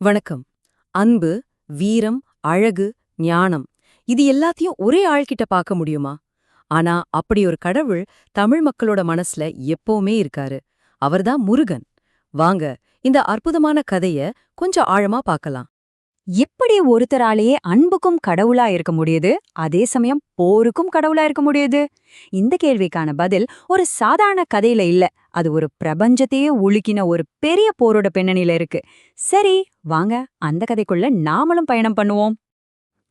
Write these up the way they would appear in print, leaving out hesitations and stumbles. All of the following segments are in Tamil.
வணக்கம். அன்பு, வீரம், அழகு, ஞானம் இது எல்லாத்தையும் ஒரே ஆள்கிட்ட பார்க்க முடியுமா? ஆனா அப்படி ஒரு கடவுள் தமிழ் மக்களோட மனசுல எப்பவுமே இருக்காரு. அவர்தான் முருகன். வாங்க, இந்த அற்புதமான கதைய கொஞ்சம் ஆழமா பார்க்கலாம். எப்படி ஒருத்தராலேயே அன்புக்கும் கடவுளா இருக்க முடியுது, அதே சமயம் போருக்கும் கடவுளா இருக்க முடியுது? இந்த கேள்விக்கான பதில் ஒரு சாதாரண கதையில இல்ல, அது ஒரு பிரபஞ்சத்தையே உலுக்கின ஒரு பெரிய போரோட பின்னணியில இருக்கு. சரி, வாங்க அந்த கதைக்குள்ள நாமளும் பயணம் பண்ணுவோம்.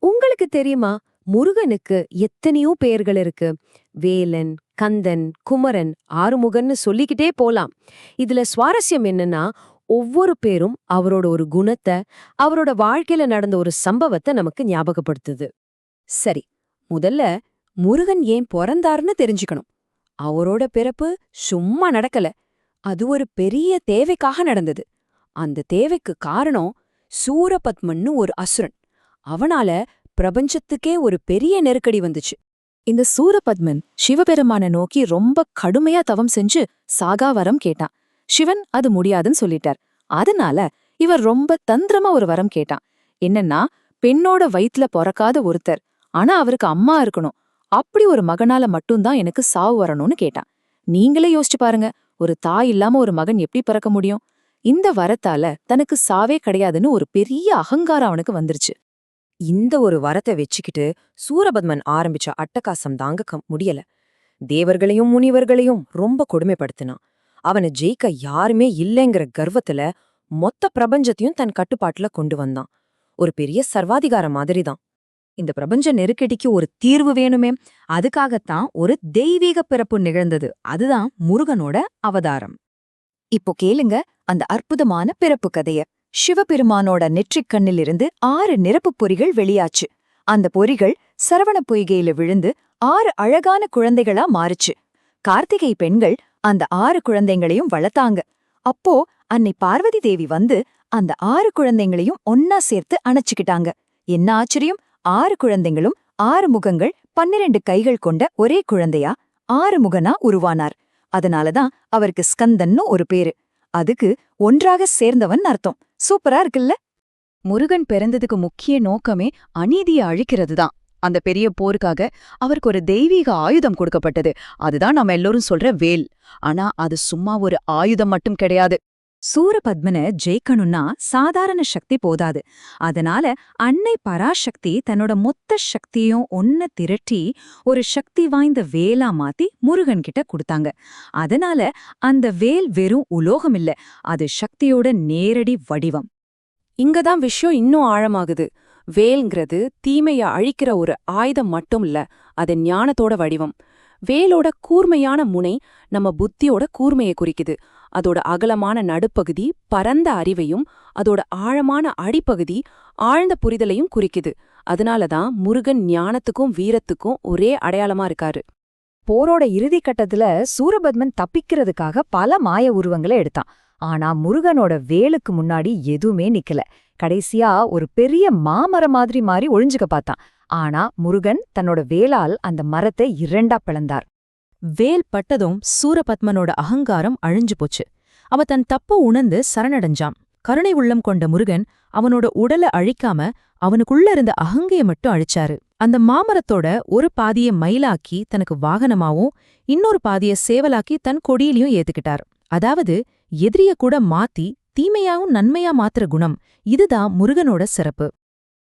உங்களுக்கு தெரியுமா, முருகனுக்கு எத்தனையோ பெயர்கள் இருக்கு. வேலன், கந்தன், குமரன், ஆறுமுகன்னு சொல்லிக்கிட்டே போலாம். இதுல சுவாரஸ்யம் என்னன்னா, ஒவ்வொரு பேரும் அவரோட ஒரு குணத்தை, அவரோட வாழ்க்கையில நடந்த ஒரு சம்பவத்தை நமக்கு ஞாபகப்படுத்துது. சரி, முதல்ல முருகன் ஏன் பிறந்தாருன்னு தெரிஞ்சுக்கணும். அவரோட பிறப்பு சும்மா நடக்கல. அது ஒரு பெரிய தேவைக்காக நடந்தது. அந்த தேவைக்கு காரணம் சூரபத்மன்னு ஒரு அசுரன். அவனால பிரபஞ்சத்துக்கே ஒரு பெரிய நெருக்கடி வந்துச்சு. இந்த சூரபத்மன் சிவபெருமான நோக்கி ரொம்ப கடுமையா தவம் செஞ்சு சாகாவரம் கேட்டான். சிவன் அது முடியாதுன்னு சொல்லிட்டார். அதனால இவர் ரொம்ப தந்திரமா ஒரு வரம் கேட்டான். என்னன்னா, பெண்ணோட வயித்துல பொறக்காத ஒருத்தர், ஆனா அவருக்கு அம்மா இருக்கணும், அப்படி ஒரு மகனால மட்டும்தான் எனக்கு சாவு வரணும்னு கேட்டான். நீங்களே யோசிச்சு பாருங்க, ஒரு தாய் இல்லாம ஒரு மகன் எப்படி பிறக்க முடியும்? இந்த வரத்தால தனக்கு சாவே கிடையாதுன்னு ஒரு பெரிய அகங்காரம் அவனுக்கு வந்துருச்சு. இந்த ஒரு வரத்தை வச்சுக்கிட்டு சூரபத்மன் ஆரம்பிச்ச அட்டகாசம் தாங்க முடியல. தேவர்களையும் முனிவர்களையும் ரொம்ப கொடுமைப்படுத்தினான். அவனை ஜெயிக்க யாருமே இல்லைங்கிற கர்வத்துல மொத்த பிரபஞ்சத்தையும் தன் கட்டுப்பாட்டுல கொண்டு வந்தான். ஒரு பெரிய சர்வாதிகார மாதிரிதான். இந்த பிரபஞ்ச நெருக்கடிக்கு ஒரு தீர்வு வேணுமே, அதுக்காகத்தான் ஒரு தெய்வீக பிறப்பு நிகழ்ந்தது. அதுதான் முருகனோட அவதாரம். இப்போ கேளுங்க அந்த அற்புதமான பிறப்பு கதைய. சிவபெருமானோட நெற்றிக் கண்ணிலிருந்து 6 நிரப்புப் பொறிகள் வெளியாச்சு. அந்த பொறிகள் சரவண பொய்கையில விழுந்து 6 அழகான குழந்தைகளா மாறுச்சு. கார்த்திகை பெண்கள் அந்த 6 குழந்தைங்களையும் வளர்த்தாங்க. அப்போ அன்னை பார்வதி தேவி வந்து அந்த 6 குழந்தைங்களையும் ஒன்னா சேர்த்து அணைச்சுக்கிட்டாங்க. என்ன ஆச்சரியம்! 6 குழந்தைங்களும் 6 முகங்கள், 12 கைகள் கொண்ட ஒரே குழந்தையா 6 முகனா உருவானார். அதனாலதான் அவருக்கு ஸ்கந்தன்னு ஒரு பேரு. அதுக்கு ஒன்றாக சேர்ந்தவன் அர்த்தம். சூப்பரா இருக்குல்ல? முருகன் பிறந்ததுக்கு முக்கிய நோக்கமே அநீதியை அழிக்கிறதுதான். அந்த பெரிய போருக்காக அவருக்கு ஒரு தெய்வீக ஆயுதம் கொடுக்கப்பட்டது. அதுதான் நம்ம எல்லோரும் சொல்ற வேல். ஆனா அது சும்மா ஒரு ஆயுதம் மட்டும் கிடையாது. சூரபத்மனை ஜெயிக்கணும்னா சாதாரண சக்தி போதாது. அதனால அன்னை பராசக்தி தன்னோட மொத்த சக்தியும் ஒன்ன திரட்டி ஒரு சக்தி வாய்ந்த வேலா மாத்தி முருகன் கிட்ட கொடுத்தாங்க. அதனால அந்த வேல் வெறும் உலோகம் இல்ல, அது சக்தியோட நேரடி வடிவம். இங்கதான் விஷயம் இன்னும் ஆழமாகுது. வேல்ங்கிறது தீமைய அழிக்கிற ஒரு ஆயுதம் மட்டும் இல்ல, அது ஞானத்தோட வடிவம். வேலோட கூர்மையான முனை நம்ம புத்தியோட கூர்மையை குறிக்குது. அதோட அகலமான நடுப்பகுதி பரந்த அறிவையும், அதோட ஆழமான அடிப்பகுதி ஆழ்ந்த புரிதலையும் குறிக்குது. அதனாலதான் முருகன் ஞானத்துக்கும் வீரத்துக்கும் ஒரே அடையாளமா இருக்காரு. போரோட இறுதி கட்டத்துல சூரபத்மன் தப்பிக்கிறதுக்காக பல மாய உருவங்களை எடுத்தான். ஆனா முருகனோட வேலுக்கு முன்னாடி எதுவுமே நிக்கல. கடைசியா ஒரு பெரிய மாமரம் மாதிரி மாறி ஒளிஞ்சுக்க பார்த்தான். ஆனா முருகன் தன்னோட வேலால் அந்த மரத்தை 2ஆ பிளந்தார். வேல் பட்டதும் சூரபத்மனோட அகங்காரம் அழிஞ்சு போச்சு. அவ தன் தப்ப உணர்ந்து சரணடைஞ்சான். கருணை உள்ளம் கொண்ட முருகன் அவனோட உடலை அழிக்காம அவனுக்குள்ள இருந்த அகங்கைய மட்டும் அழிச்சாரு. அந்த மாமரத்தோட ஒரு பாதிய மயிலாக்கி தனக்கு வாகனமாவும், இன்னொரு பாதிய சேவலாக்கி தன் கொடியிலையும் ஏத்துக்கிட்டார். அதாவது எதிரிய கூட மாத்தி தீமையாவும் நன்மையா மாத்துற குணம். இதுதான் முருகனோட சிறப்பு.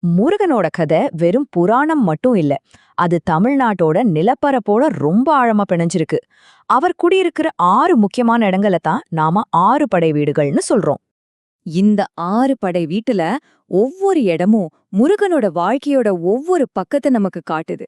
முருகனோட கதை வெறும் புராணம் மட்டும் இல்ல, அது தமிழ்நாட்டோட நிலப்பரப்போட ரொம்ப ஆழமா பிணைஞ்சிருக்கு. அவர் குடியிருக்கிற 6 முக்கியமான இடங்களை தான் நாம 6 படை வீடுகள்னு சொல்றோம். இந்த 6 படை வீட்டுல ஒவ்வொரு இடமும் முருகனோட வாழ்க்கையோட ஒவ்வொரு பக்கத்தை நமக்கு காட்டுது.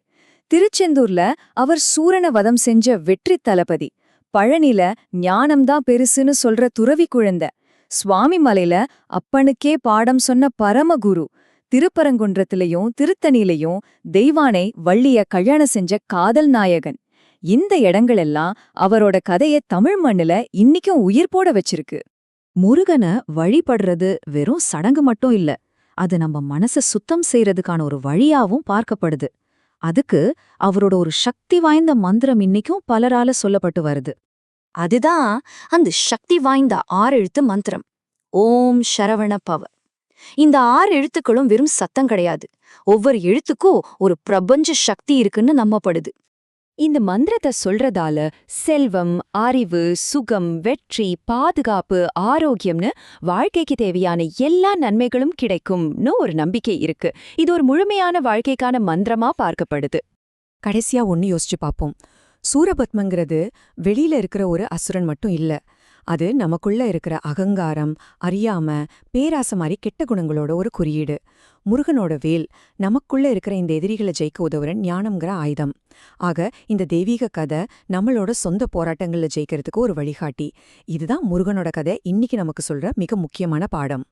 திருச்செந்தூர்ல அவர் சூரனை வதம் செஞ்ச வெற்றி தளபதி, பழனில ஞானம்தான் பெருசுன்னு சொல்ற துறவி குழந்தை, சுவாமிமலையில அப்பனுக்கே பாடம் சொன்ன பரமகுரு, திருப்பரங்குன்றத்திலையும் திருத்தணிலையும் தெய்வானை வள்ளிய கல்யாணம் செஞ்ச காதல் நாயகன். இந்த இடங்களெல்லாம் அவரோட கதைய தமிழ் மண்ணுல இன்னிக்கும் உயிர் போட வச்சிருக்கு. முருகனை வழிபடுறது வெறும் சடங்கு மட்டும் இல்ல, அது நம்ம மனச சுத்தம் செய்யறதுக்கான ஒரு வழியாவும் பார்க்கப்படுது. அதுக்கு அவரோட ஒரு சக்தி வாய்ந்த மந்திரம் இன்னைக்கும் பலரால சொல்லப்பட்டு வருது. அதுதான் அந்த சக்தி வாய்ந்த 6 எழுத்து மந்திரம், ஓம் சரவண பவ. இந்த 6 எழுத்துக்களும் வெறும் சத்தம் கிடையாது. ஒவ்வொரு எழுத்துக்கும் ஒரு பிரபஞ்ச சக்தி இருக்குன்னு நம்பப்படுது. இந்த மந்திரத்தை சொல்றதால செல்வம், அறிவு, சுகம், வெற்றி, பாதுகாப்பு, ஆரோக்கியம்னு வாழ்க்கைக்கு தேவையான எல்லா நன்மைகளும் கிடைக்கும்னு ஒரு நம்பிக்கை இருக்கு. இது ஒரு முழுமையான வாழ்க்கைக்கான மந்திரமா பார்க்கப்படுது. கடைசியா ஒன்னு யோசிச்சு பாப்போம். சூரபத்மங்கிறது வெளியில இருக்கிற ஒரு அசுரன் மட்டும் இல்ல. அது நமக்குள்ள இருக்கிற அகங்காரம், அறியாம, பேராசை மாதிரி கெட்ட குணங்களோட ஒரு குறியீடு. முருகனோட வேல் நமக்குள்ள இருக்கிற இந்த எதிரிகளை ஜெயிக்க உதவுற ஞானம்ங்கிற ஆயுதம். ஆக இந்த தெய்வீக கதை நம்மளோட சொந்த போராட்டங்கள்ல ஜெயிக்கிறதுக்கு ஒரு வழிகாட்டி. இதுதான் முருகனோட கதை இன்னைக்கு நமக்கு சொல்ற மிக முக்கியமான பாடம்.